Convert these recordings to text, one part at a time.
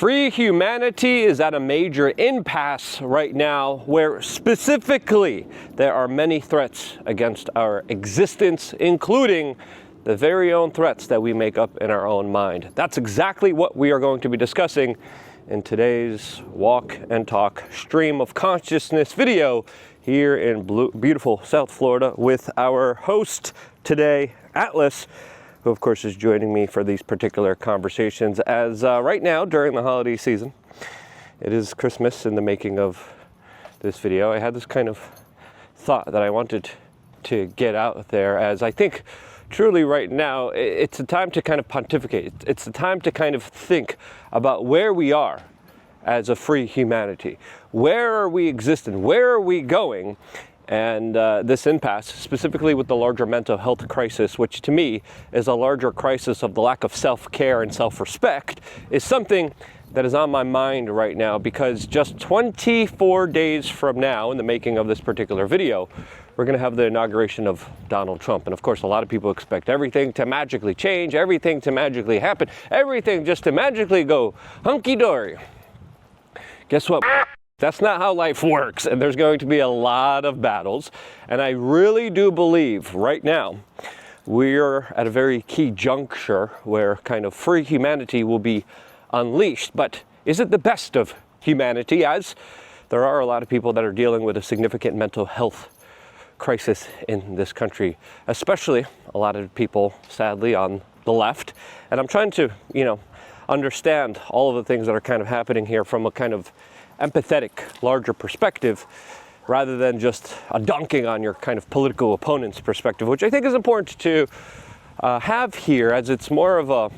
Free humanity is at a major impasse right now, where specifically there are many threats against our existence, including the very own threats that we make up in our own mind. That's exactly what we are going to be discussing in today's Walk and Talk stream of consciousness video here in beautiful South Florida with our host today, Atlas, who of course is joining me for these particular conversations as right now during the holiday season. It is Christmas in the making of this video. I had this kind of thought that I wanted to get out there, as I think truly right now it's a time to kind of pontificate. It's a time to kind of think about where we are as a free humanity. Where are we existing? Where are we going? And this impasse, specifically with the larger mental health crisis, which to me is a larger crisis of the lack of self-care and self-respect, is something that is on my mind right now, because just 24 days from now, in the making of this particular video, we're going to have the inauguration of Donald Trump. And of course, a lot of people expect everything to magically change, everything to magically happen, everything just to magically go hunky-dory. Guess what? That's not how life works, and there's going to be a lot of battles. And I really do believe right now we're at a very key juncture where kind of free humanity will be unleashed. But is it the best of humanity, as there are a lot of people that are dealing with a significant mental health crisis in this country, especially a lot of people, sadly, on the left. And I'm trying to, understand all of the things that are kind of happening here from a kind of empathetic, larger perspective, rather than just a dunking on your kind of political opponent's perspective, which I think is important to have here, as it's more of a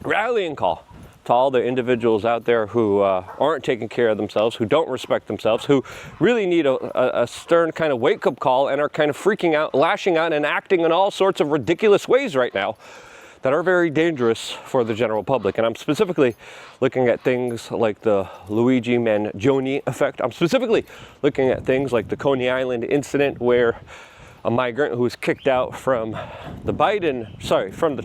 rallying call to all the individuals out there who aren't taking care of themselves, who don't respect themselves, who really need a stern kind of wake-up call and are kind of freaking out, lashing out, and acting in all sorts of ridiculous ways right now that are very dangerous for the general public. And I'm specifically looking at things like the Luigi Mangione effect. I'm specifically looking at things like the Coney Island incident, where a migrant who was kicked out from the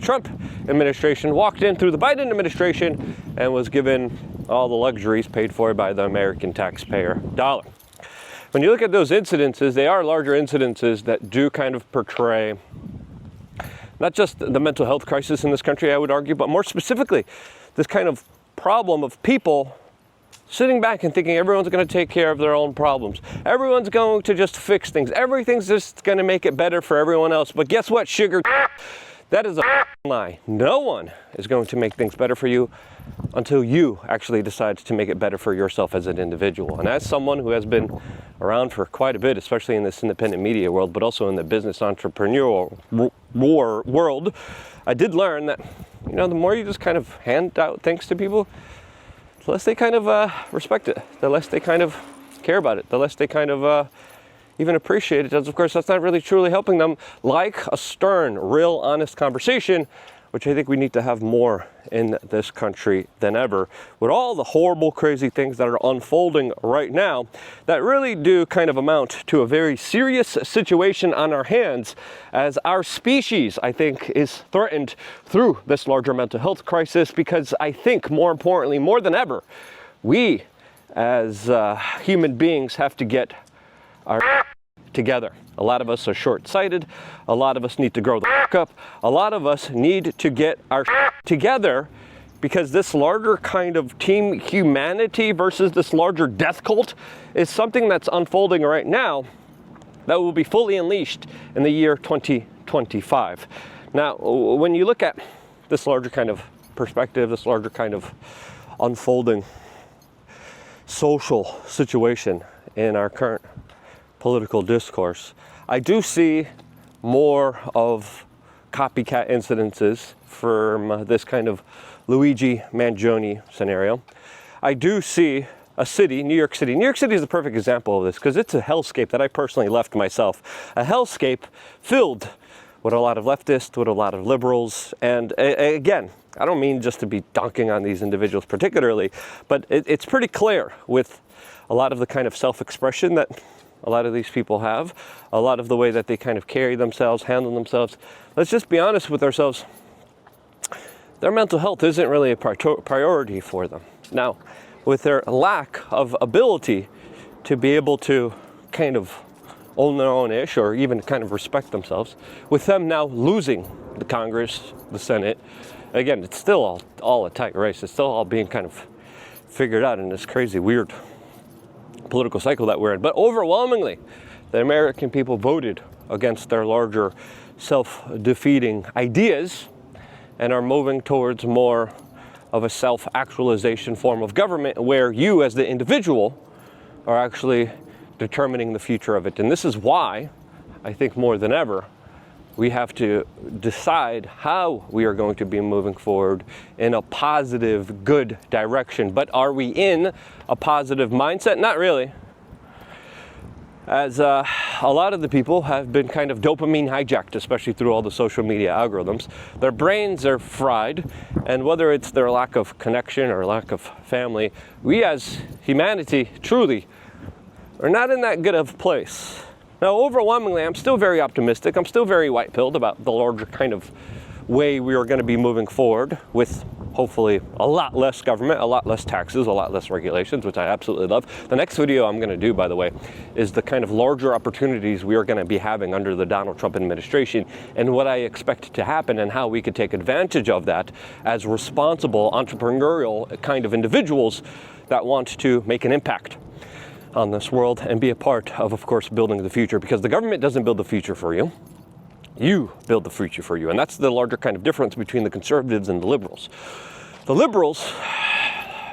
Trump administration walked in through the Biden administration and was given all the luxuries paid for by the American taxpayer dollar. When you look at those incidences, they are larger incidences that do kind of portray not just the mental health crisis in this country, I would argue, but more specifically, this kind of problem of people sitting back and thinking everyone's going to take care of their own problems. Everyone's going to just fix things. Everything's just going to make it better for everyone else. But guess what, sugar? That is a lie. No one is going to make things better for you until you actually decide to make it better for yourself as an individual. And as someone who has been around for quite a bit, especially in this independent media world, but also in the business entrepreneurial world, I did learn that, the more you just kind of hand out things to people, the less they kind of respect it, the less they kind of care about it, the less they kind of even appreciate it. As of course, that's not really truly helping them, like a stern, real, honest conversation, which I think we need to have more in this country than ever, with all the horrible, crazy things that are unfolding right now that really do kind of amount to a very serious situation on our hands, as our species, I think, is threatened through this larger mental health crisis, because I think, more importantly, more than ever, we as human beings have to get our together. A lot of us are short-sighted. A lot of us need to grow the up. A lot of us need to get our together, because this larger kind of team humanity versus this larger death cult is something that's unfolding right now that will be fully unleashed in the year 2025. Now, when you look at this larger kind of perspective, this larger kind of unfolding social situation in our current political discourse, I do see more of copycat incidences from this kind of Luigi Mangione scenario. I do see a city, New York City. New York City is a perfect example of this, because it's a hellscape that I personally left myself. A hellscape filled with a lot of leftists, with a lot of liberals. And again, I don't mean just to be dunking on these individuals particularly, but it's pretty clear with a lot of the kind of self-expression that a lot of these people have, a lot of the way that they kind of carry themselves, handle themselves. Let's just be honest with ourselves. their mental health isn't really a priority for them. Now, with their lack of ability to be able to kind of own their own ish or even kind of respect themselves, with them now losing the Congress, the Senate, again, it's still all a tight race. It's still all being kind of figured out in this crazy, weird political cycle that we're in. But overwhelmingly, the American people voted against their larger self-defeating ideas and are moving towards more of a self-actualization form of government where you as the individual are actually determining the future of it. And this is why I think more than ever we have to decide how we are going to be moving forward in a positive, good direction. But are we in a positive mindset? Not really. As a lot of the people have been kind of dopamine hijacked, especially through all the social media algorithms. Their brains are fried, and whether it's their lack of connection or lack of family, we as humanity truly are not in that good of a place. Now, overwhelmingly, I'm still very optimistic. I'm still very white-pilled about the larger kind of way we are going to be moving forward with hopefully a lot less government, a lot less taxes, a lot less regulations, which I absolutely love. The next video I'm going to do, by the way, is the kind of larger opportunities we are going to be having under the Donald Trump administration and what I expect to happen and how we could take advantage of that as responsible, entrepreneurial kind of individuals that want to make an impact on this world and be a part of course, building the future, because the government doesn't build the future for you. You build the future for you. And that's the larger kind of difference between the conservatives and the liberals. The liberals,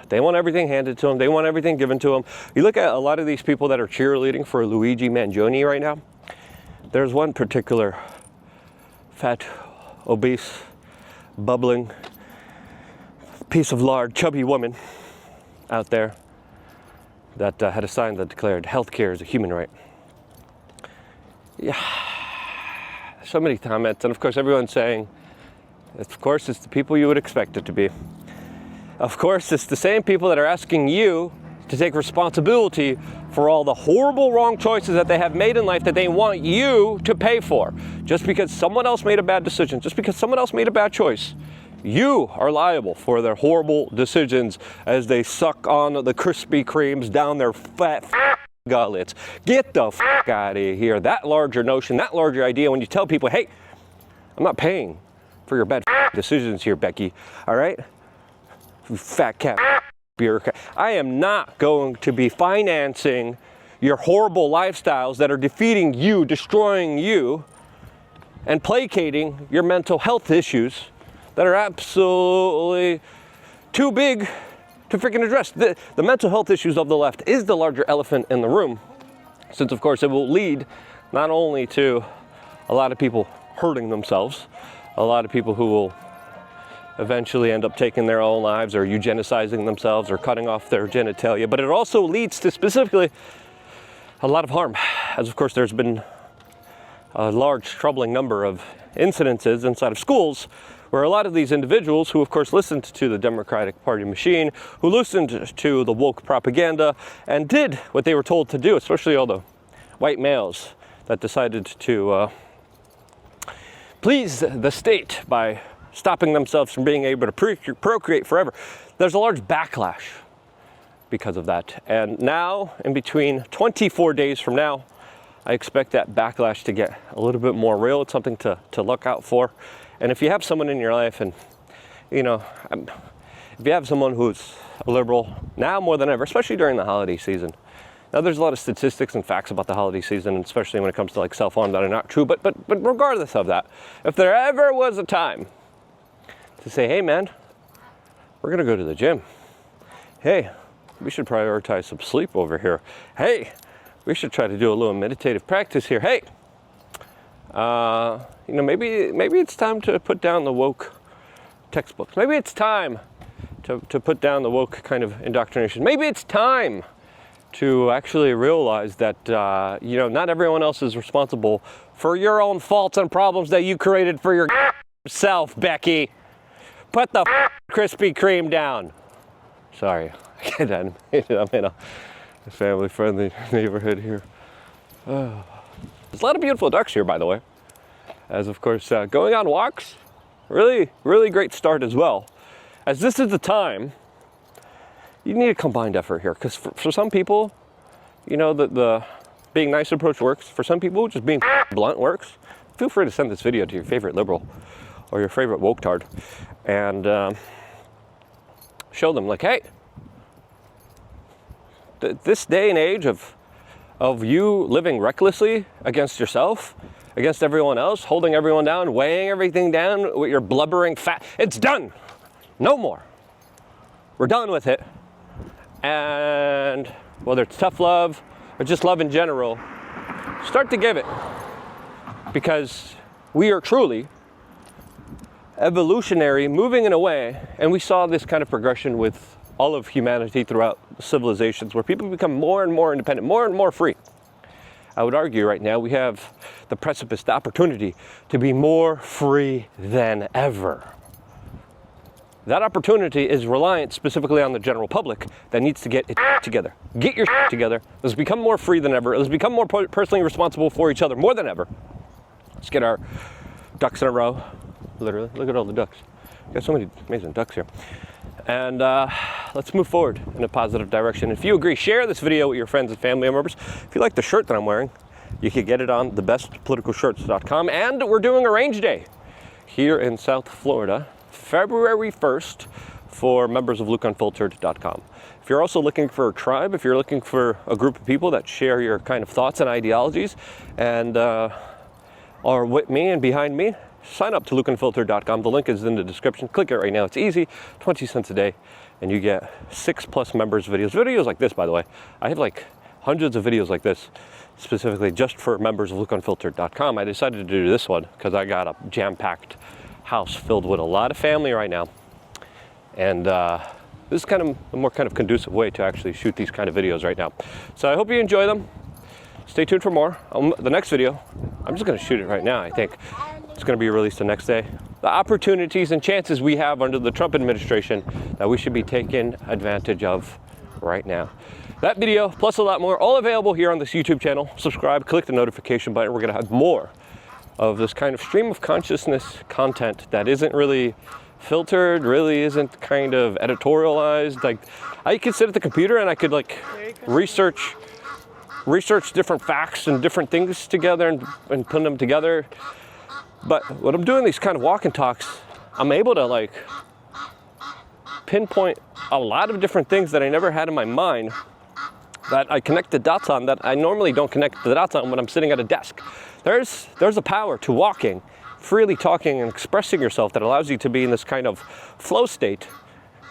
they want everything handed to them. They want everything given to them. You look at a lot of these people that are cheerleading for Luigi Mangione right now. There's one particular fat, obese, bubbling piece of lard, chubby woman out there that had a sign that declared healthcare is a human right. Yeah. So many comments, and of course everyone's saying, of course it's the people you would expect it to be. Of course it's the same people that are asking you to take responsibility for all the horrible wrong choices that they have made in life that they want you to pay for. Just because someone else made a bad decision, just because someone else made a bad choice, you are liable for their horrible decisions as they suck on the Krispy Kremes down their fat gullets. Get the out of here. That larger notion, that larger idea, when you tell people, hey, I'm not paying for your bad decisions here, Becky, all right? You fat cat bureaucrat. I am not going to be financing your horrible lifestyles that are defeating you, destroying you, and placating your mental health issues that are absolutely too big to freaking address. The mental health issues of the left is the larger elephant in the room, since of course it will lead not only to a lot of people hurting themselves, a lot of people who will eventually end up taking their own lives or eugenicizing themselves or cutting off their genitalia, but it also leads to specifically a lot of harm, as of course there's been a large troubling number of incidences inside of schools where a lot of these individuals who of course listened to the Democratic Party machine, who listened to the woke propaganda and did what they were told to do, especially all the white males that decided to please the state by stopping themselves from being able to procreate forever. There's a large backlash because of that. And now, in between 24 days from now, I expect that backlash to get a little bit more real. It's something to look out for. And if you have someone in your life, and you know, if you have someone who's a liberal, now more than ever, especially during the holiday season. Now there's a lot of statistics and facts about the holiday season, especially when it comes to like self-harm that are not true, but regardless of that, if there ever was a time to say, hey man, we're gonna go to the gym. Hey, we should prioritize some sleep over here. Hey, we should try to do a little meditative practice here. Hey, you know, maybe it's time to put down the woke textbooks. Maybe it's time to put down the woke kind of indoctrination. Maybe it's time to actually realize that, you know, not everyone else is responsible for your own faults and problems that you created for yourself, Becky. Put the Krispy Kreme down. Sorry, I'm in a family-friendly neighborhood here. There's a lot of beautiful ducks here, by the way. As of course, going on walks really, really great start as well. As this is the time, you need a combined effort here, because for some people, you know, the being nice approach works. For some people, just being blunt works. Feel free to send this video to your favorite liberal or your favorite woke-tard and show them, like, hey, this day and age of you living recklessly against yourself, against everyone else, holding everyone down, weighing everything down with your blubbering fat, it's done. No more. We're done with it. And whether it's tough love or just love in general, start to give it. Because we are truly evolutionary, moving in a way, and we saw this kind of progression with all of humanity throughout civilizations, where people become more and more independent, more and more free. I would argue right now we have the precipice, the opportunity to be more free than ever. That opportunity is reliant specifically on the general public that needs to get it together. Get your together. Let's become more free than ever. Let's become more personally responsible for each other more than ever. Let's get our ducks in a row. Literally, look at all the ducks. We got so many amazing ducks here. And let's move forward in a positive direction. If you agree, share this video with your friends and family members. If you like the shirt that I'm wearing, you can get it on thebestpoliticalshirts.com. And we're doing a range day here in South Florida, February 1st, for members of LukeUnfiltered.com. If you're also looking for a tribe, if you're looking for a group of people that share your kind of thoughts and ideologies and are with me and behind me, sign up to LukeUnfiltered.com. The link is in the description. Click it right now. It's easy, 20 cents a day, and you get 6+ members videos. Videos like this, by the way. I have like hundreds of videos like this, specifically just for members of LukeUnfiltered.com. I decided to do this one because I got a jam-packed house filled with a lot of family right now. And this is kind of a more kind of conducive way to actually shoot these kind of videos right now. So I hope you enjoy them. Stay tuned for more. The next video, I'm just going to shoot it right now, I think. It's going to be released the next day. The opportunities and chances we have under the Trump administration that we should be taking advantage of right now. That video, plus a lot more, all available here on this YouTube channel. Subscribe, click the notification button. We're going to have more of this kind of stream of consciousness content that isn't really filtered, really isn't kind of editorialized. Like, I could sit at the computer and I could like research different facts and different things together and put them together. But when I'm doing these kind of walk and talks, I'm able to like pinpoint a lot of different things that I never had in my mind, that I connect the dots on, that I normally don't connect the dots on when I'm sitting at a desk. There's a power to walking, freely talking and expressing yourself that allows you to be in this kind of flow state.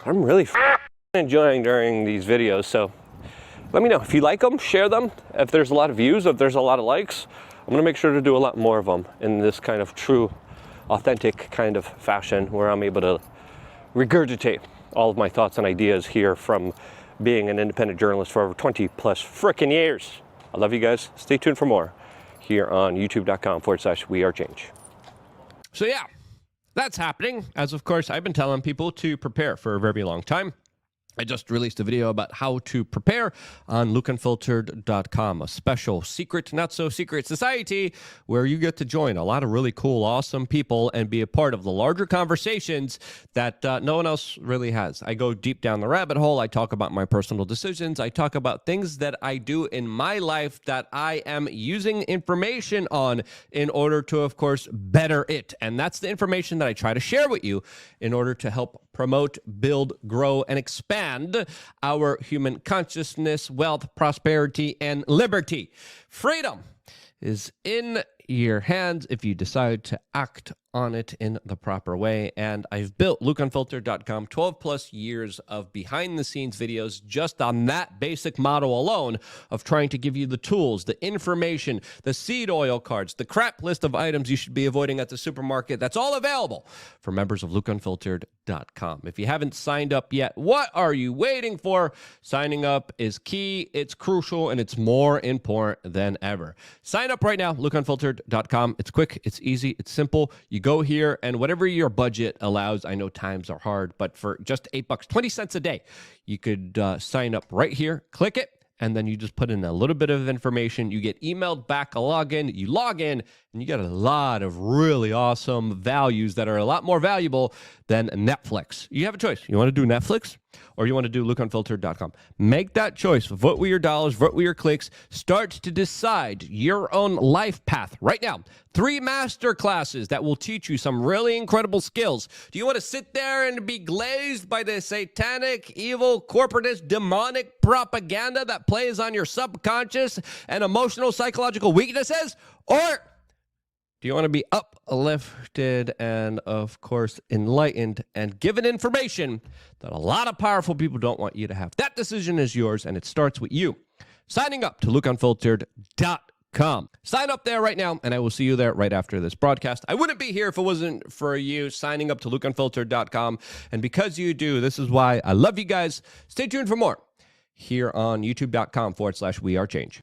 I'm really enjoying during these videos. So let me know if you like them, share them. If there's a lot of views, if there's a lot of likes, I'm gonna make sure to do a lot more of them in this kind of true, authentic kind of fashion where I'm able to regurgitate all of my thoughts and ideas here from being an independent journalist for over 20+ frickin' years. I love you guys. Stay tuned for more here on youtube.com/wearechange. So yeah, that's happening. As of course, I've been telling people to prepare for a very long time. I just released a video about how to prepare on LukeUnfiltered.com, a special secret, not so secret society where you get to join a lot of really cool, awesome people and be a part of the larger conversations that no one else really has. I go deep down the rabbit hole. I talk about my personal decisions. I talk about things that I do in my life that I am using information on in order to, of course, better it. And that's the information that I try to share with you in order to help promote, build, grow, and expand our human consciousness, wealth, prosperity, and liberty. Freedom is in your hands if you decide to act on it in the proper way. And I've built LukeUnfiltered.com, 12+ years of behind-the-scenes videos just on that basic model alone of trying to give you the tools, the information, the seed oil cards, the crap list of items you should be avoiding at the supermarket. That's all available for members of LukeUnfiltered.com. If you haven't signed up yet, what are you waiting for? Signing up is key, it's crucial, and it's more important than ever. Sign up right now, LukeUnfiltered.com. It's quick, it's easy, it's simple. You go here, and whatever your budget allows, I know times are hard, but for just $8, 20 cents a day, you could sign up right here, click it, and then you just put in a little bit of information. You get emailed back a login. You log in, and you get a lot of really awesome values that are a lot more valuable than Netflix. You have a choice. You want to do Netflix, or you want to do lookunfiltered.com. Make that choice. Vote with your dollars. Vote with your clicks. Start to decide your own life path right now. 3 master classes that will teach you some really incredible skills. Do you want to sit there and be glazed by the satanic, evil, corporatist, demonic propaganda that plays on your subconscious and emotional, psychological weaknesses? Or do you want to be uplifted and, of course, enlightened and given information that a lot of powerful people don't want you to have? That decision is yours, and it starts with you signing up to lookunfiltered.com. Sign up there right now, and I will see you there right after this broadcast. I wouldn't be here if it wasn't for you signing up to lookunfiltered.com. And because you do, this is why I love you guys. Stay tuned for more here on youtube.com/wearechange.